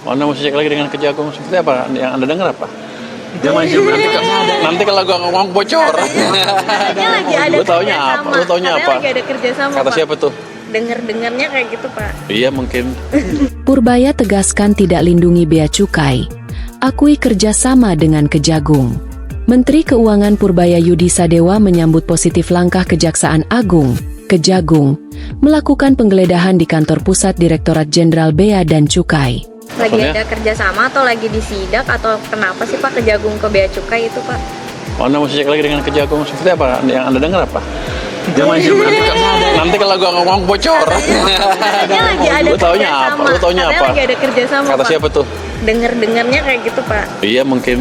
Anda mesti cek lagi dengan Kejagung seperti apa? Yang Anda dengar apa? Dia maju nanti kalau gua ngomong bocor. Katanya lagi ada Lu taunya apa? kerjasama. Lu taunya Katanya apa? lagi ada kerjasama, Kata Pak. siapa tuh? Dengar-dengarnya kayak gitu, Pak. Iya mungkin. Purbaya tegaskan tidak lindungi bea cukai. Akui kerjasama dengan Kejagung. Menteri Keuangan Purbaya Yudi Sadewa menyambut positif langkah Kejaksaan Agung, Kejagung, melakukan penggeledahan di kantor pusat Direktorat Jenderal Bea dan Cukai. Lagi Maksudnya? ada kerjasama atau lagi disidak atau kenapa sih Pak Kejagung ke bea cukai itu, Pak? Anda mesti cek lagi dengan Kejagung seperti apa? Yang Anda dengar apa? Dia maju nanti kalau gua ngomong bocor. Katanya lagi ada Lu taunya kerjasama. apa? Lu taunya Katanya apa? lagi ada kerjasama, Kata Pak. siapa tuh? Dengar-dengarnya kayak gitu, Pak. Iya mungkin.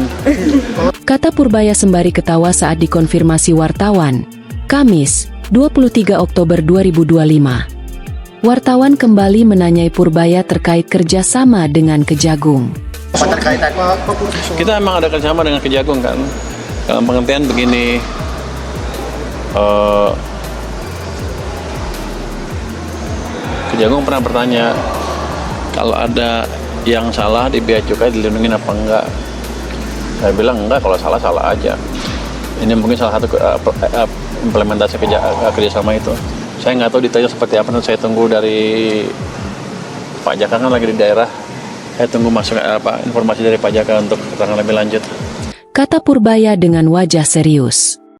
Kata Purbaya sembari ketawa saat dikonfirmasi wartawan. Kamis, 23 Oktober 2025. Wartawan kembali menanyai Purbaya terkait kerjasama dengan Kejagung. Kita emang ada kerjasama dengan Kejagung kan. Dalam pengertian begini. Kejagung pernah bertanya kalau ada yang salah di bea cukai dilindungi apa enggak. Saya bilang enggak, kalau salah salah aja. Ini mungkin salah satu implementasi kerjasama itu. Saya nggak tahu detailnya seperti apa, nanti saya tunggu dari Pak Jaka kan lagi di daerah. Saya tunggu masuk informasi dari Pak Jaka untuk keterangan lebih lanjut. Kata Purbaya dengan wajah serius.